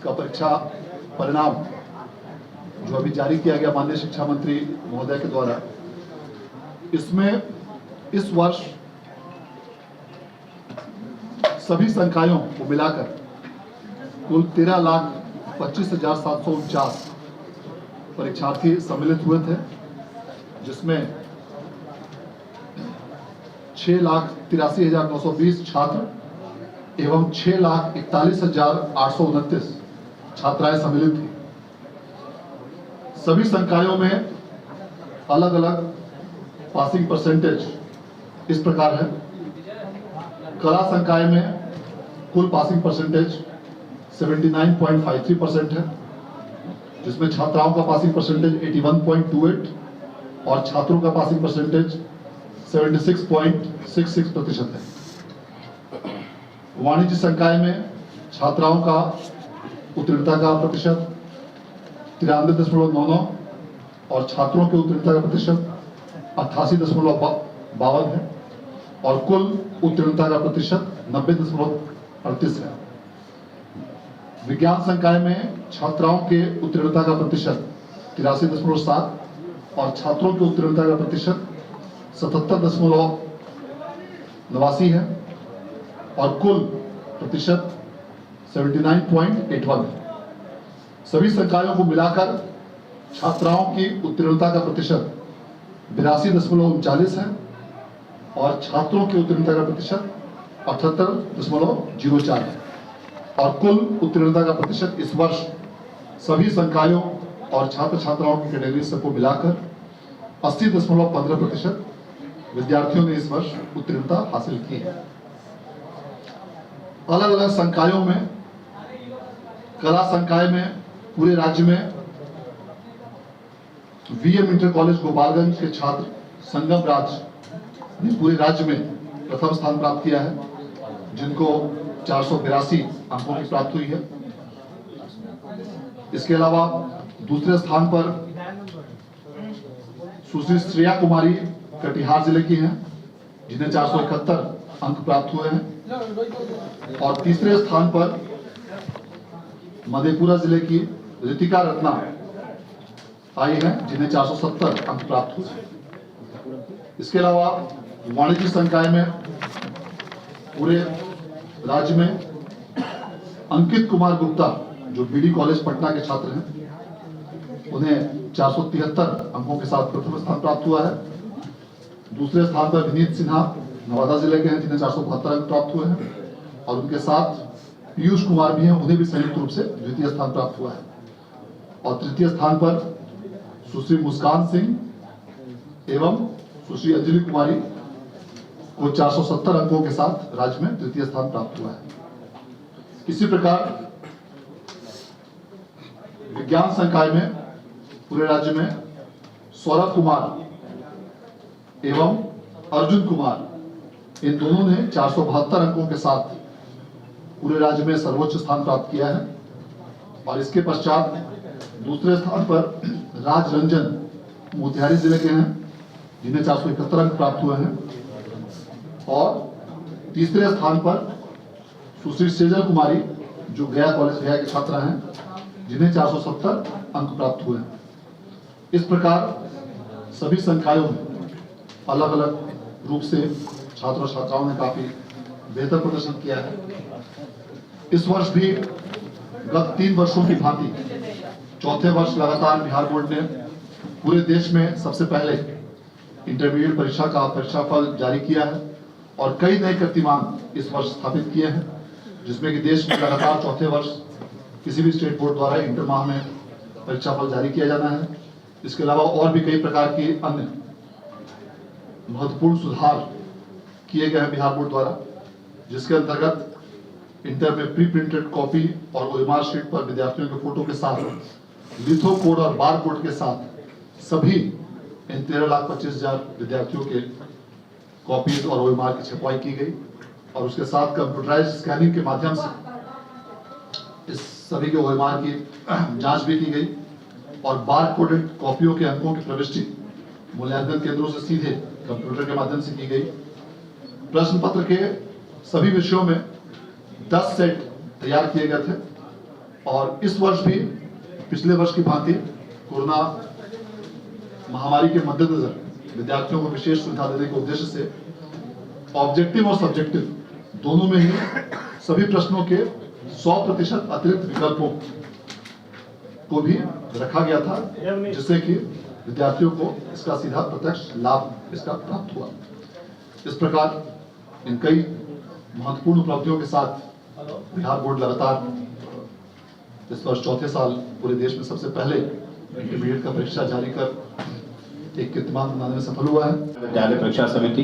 का परीक्षा परिणाम जो अभी जारी किया गया माननीय शिक्षा मंत्री महोदय के द्वारा, इसमें इस वर्ष सभी संकायों को मिलाकर कुल 13,25,749 परीक्षार्थी सम्मिलित हुए थे, जिसमें 6,83,920 छात्र एवं 6,41,829 छात्राएं सम्मिलित थी। सभी संकायों में अलग अलग पासिंग परसेंटेज इस प्रकार है। कला संकाय में कुल पासिंग परसेंटेज 79.53% है, जिसमें छात्राओं का पासिंग परसेंटेज 81.28 और छात्रों का पासिंग परसेंटेज 76.66% है। वाणिज्य संकाय में छात्राओं का उत्तीर्णता का प्रतिशत 93.99 और छात्रों के उत्तीर्णता का प्रतिशत 88.52 है और कुल उत्तीर्णता का प्रतिशत 90.38 है। विज्ञान संकाय में छात्राओं के उत्तीर्णता का प्रतिशत 83.7 और छात्रों के उत्तीर्णता का प्रतिशत 77.89 है और कुल प्रतिशत 79.81 है। सभी संकायों को मिलाकर छात्राओं की उत्तीर्णता का प्रतिशत 82.39 है और छात्रों की उत्तीर्णता का प्रतिशत 78.04 है और कुल उत्तीर्णता का प्रतिशत इस वर्ष सभी संकायों और छात्र छात्राओं की कैटेगरी सबको मिलाकर 80.15% विद्यार्थियों ने इस वर्ष उत्तीर्णता हासिल की है। अलग अलग संकायों में, कला संकाय में पूरे राज्य में वीएम इंटर कॉलेज गोपालगंज के छात्र संगम राज ने पूरे राज्य में प्रथम स्थान प्राप्त किया है, जिनको 482 अंकों की प्राप्त हुई है। इसके अलावा दूसरे स्थान पर सुश्री श्रेया कुमारी कटिहार जिले की हैं, जिन्हें 471 अंक प्राप्त हुए हैं और तीसरे स्थान पर मधेपुरा जिले की ऋतिका रत्ना आई हैं, जिन्हें 470 अंक प्राप्त हुए। इसके अलावा वाणिज्य संकाय में पूरे राज्य में अंकित कुमार गुप्ता, जो बीडी कॉलेज पटना के छात्र हैं, उन्हें 473 अंकों के साथ प्रथम स्थान प्राप्त हुआ है। दूसरे स्थान पर विनीत सिन्हा नवादा जिले के हैं, जिन्हें 472 अंक प्राप्त हुए हैं और उनके साथ पीयूष कुमार भी हैं, उन्हें भी संयुक्त रूप से द्वितीय स्थान प्राप्त हुआ है। और तृतीय स्थान पर सुश्री मुस्कान सिंह एवं सुश्री अंजलि कुमारी को 470 अंकों के साथ राज्य में तृतीय स्थान प्राप्त हुआ है। इसी प्रकार विज्ञान संकाय में पूरे राज्य में सौरभ कुमार एवं अर्जुन कुमार, इन दोनों ने 472 अंकों के साथ पूरे राज्य में सर्वोच्च स्थान प्राप्त किया है। और इसके पश्चात दूसरे स्थान पर राज रंजन मोतिहारी जिले के हैं, जिन्हें 471 अंक प्राप्त हुए हैं और तीसरे स्थान पर सुश्री सेजल कुमारी, जो गया कॉलेज गया के छात्रा हैं, जिन्हें 470 अंक प्राप्त हुए हैं। इस प्रकार सभी संकायों में अलग अलग रूप से छात्रों छात्राओं ने काफी बेहतर प्रदर्शन किया है। इस वर्ष भी गत 3 वर्षों की भांति चौथे वर्ष लगातार बिहार बोर्ड ने पूरे देश में सबसे पहले इंटरमीडिएट परीक्षा का परीक्षाफल जारी किया है और कई नए कीर्तिमान इस वर्ष स्थापित किए हैं, जिसमें कि देश में लगातार चौथे वर्ष किसी भी स्टेट बोर्ड द्वारा इंटर माह में परीक्षाफल जारी किया जाना है। इसके अलावा और भी कई प्रकार की अन्य महत्वपूर्ण सुधार किए गए हैं बिहार बोर्ड द्वारा, जिसके अंतर्गत इंटर में प्री प्रिंटेड कॉपी और ओएमआर शीट पर विद्यार्थियों के फोटो के साथ लिथो कोड और बार कोड के साथ सभी इन 13,25,000 विद्यार्थियों के कॉपीज और ओएमआर की छपवाई की गई और उसके साथ कंप्यूटराइज्ड स्कैनिंग के माध्यम से इस सभी के ओएमआर की जांच भी की गई और बार कोडेड कॉपियों के अंकों की प्रविष्टि मूल्यांकन केंद्रों से सीधे कंप्यूटर के माध्यम से की गई। प्रश्न पत्र के सभी विषयों में 10 सेट तैयार किए गए थे और इस वर्ष भी पिछले वर्ष की भांति कोरोना महामारी के मद्देनजर विद्यार्थियों को विशेष सुविधा देने के उद्देश्य से ऑब्जेक्टिव और सब्जेक्टिव दोनों में ही सभी प्रश्नों के 100% अतिरिक्त विकल्पों को भी रखा गया था, जिससे कि विद्यार्थियों को इसका सीधा प्रत्यक्ष लाभ इसका प्राप्त हुआ। इस प्रकार इन कई महत्वपूर्ण उपलब्धियों के साथ बिहार बोर्ड लगातार इस वर्ष चौथे साल पूरे देश में सबसे पहले इंटरमीडिएट का परीक्षा जारी कर एक कीर्तिमान बनाने में सफल हुआ है। विद्यालय परीक्षा समिति,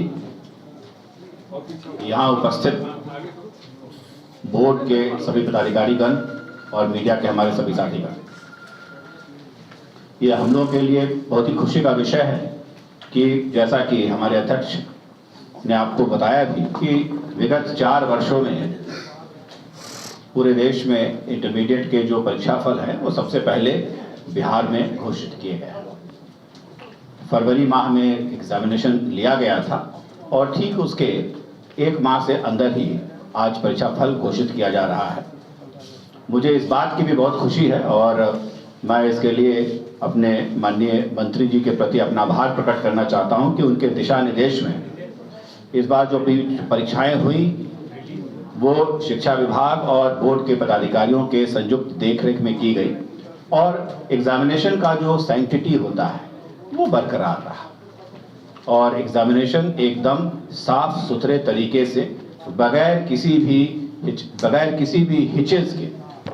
यहाँ उपस्थित बोर्ड के सभी पदाधिकारीगण और मीडिया के हमारे सभी साथीगण, ये हम लोगों के लिए बहुत ही खुशी का विषय है कि जैसा कि हमारे अध्यक्ष ने आपको बताया भी कि विगत 4 वर्षों में पूरे देश में इंटरमीडिएट के जो परीक्षाफल हैं वो सबसे पहले बिहार में घोषित किए गए। फरवरी माह में एग्जामिनेशन लिया गया था और ठीक उसके 1 माह से अंदर ही आज परीक्षाफल घोषित किया जा रहा है। मुझे इस बात की भी बहुत खुशी है और मैं इसके लिए अपने माननीय मंत्री जी के प्रति अपना आभार प्रकट करना चाहता हूं कि उनके दिशा निर्देश में इस बार जो परीक्षाएं हुई वो शिक्षा विभाग और बोर्ड के पदाधिकारियों के संयुक्त देखरेख में की गई और एग्जामिनेशन का जो सैंक्टिटी होता है वो बरकरार रहा और एग्जामिनेशन एकदम साफ सुथरे तरीके से बगैर किसी भी हिचेज के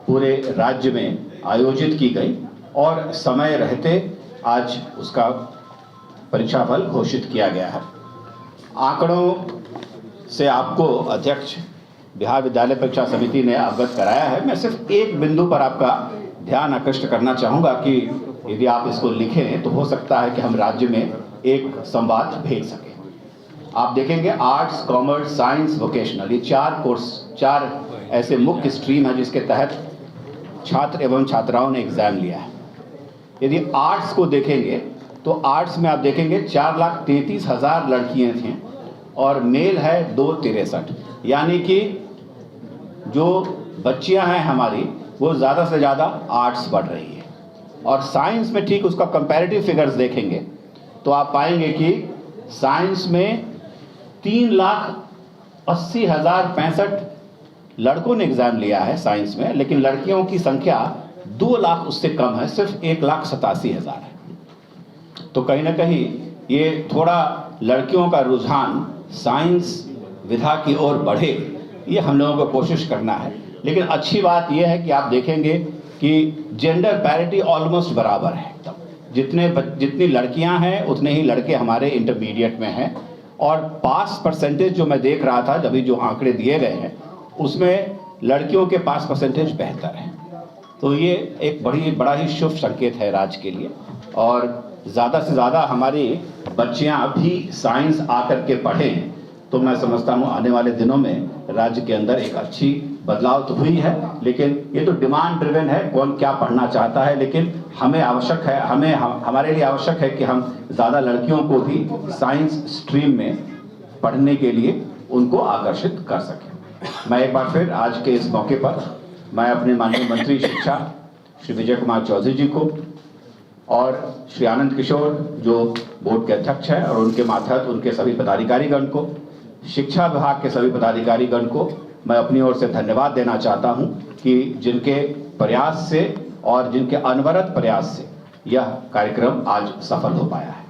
पूरे राज्य में आयोजित की गई और समय रहते आज उसका परीक्षाफल घोषित किया गया है। आंकड़ों से आपको अध्यक्ष बिहार विद्यालय परीक्षा समिति ने अवगत कराया है। मैं सिर्फ एक बिंदु पर आपका ध्यान आकृष्ट करना चाहूँगा कि यदि आप इसको लिखें तो हो सकता है कि हम राज्य में एक संवाद भेज सकें। आप देखेंगे आर्ट्स, कॉमर्स, साइंस, वोकेशनल, ये 4 ऐसे मुख्य स्ट्रीम है जिसके तहत छात्र एवं छात्राओं ने एग्जाम लिया है। यदि आर्ट्स को देखेंगे तो आर्ट्स में आप देखेंगे 4,33,000 लड़कियां थीं और मेल है 263, यानी कि जो बच्चियां हैं हमारी वो ज़्यादा से ज़्यादा आर्ट्स पढ़ रही है। और साइंस में ठीक उसका कंपैरेटिव फिगर्स देखेंगे तो आप पाएंगे कि साइंस में 3,80,065 लड़कों ने एग्ज़ाम लिया है साइंस में, लेकिन लड़कियों की संख्या 2 लाख उससे कम है, सिर्फ 1,87,000 है। तो कहीं ना कहीं ये थोड़ा लड़कियों का रुझान साइंस विधा की ओर बढ़े, ये हम लोगों को कोशिश करना है। लेकिन अच्छी बात यह है कि आप देखेंगे कि जेंडर पैरिटी ऑलमोस्ट बराबर है। जितनी लड़कियां हैं उतने ही लड़के हमारे इंटरमीडिएट में हैं और पास परसेंटेज जो मैं देख रहा था जब जो आंकड़े दिए गए हैं उसमें लड़कियों के पास परसेंटेज बेहतर है। तो ये एक बड़ा ही शुभ संकेत है राज्य के लिए और ज़्यादा से ज़्यादा हमारी बच्चियां भी साइंस आकर के पढ़ें तो मैं समझता हूँ आने वाले दिनों में राज्य के अंदर एक अच्छी बदलाव तो हुई है। लेकिन ये तो डिमांड ड्रिवन है, कौन क्या पढ़ना चाहता है, लेकिन हमें आवश्यक है, हमारे लिए आवश्यक है कि हम ज़्यादा लड़कियों को भी साइंस स्ट्रीम में पढ़ने के लिए उनको आकर्षित कर सकें। मैं एक बार फिर आज के इस मौके पर मैं अपने माननीय मंत्री शिक्षा श्री विजय कुमार चौधरी जी को और श्री आनंद किशोर जो बोर्ड के अध्यक्ष हैं और उनके मातहत उनके सभी पदाधिकारीगण को, शिक्षा विभाग के सभी पदाधिकारीगण को मैं अपनी ओर से धन्यवाद देना चाहता हूं कि जिनके प्रयास से और जिनके अनवरत प्रयास से यह कार्यक्रम आज सफल हो पाया है।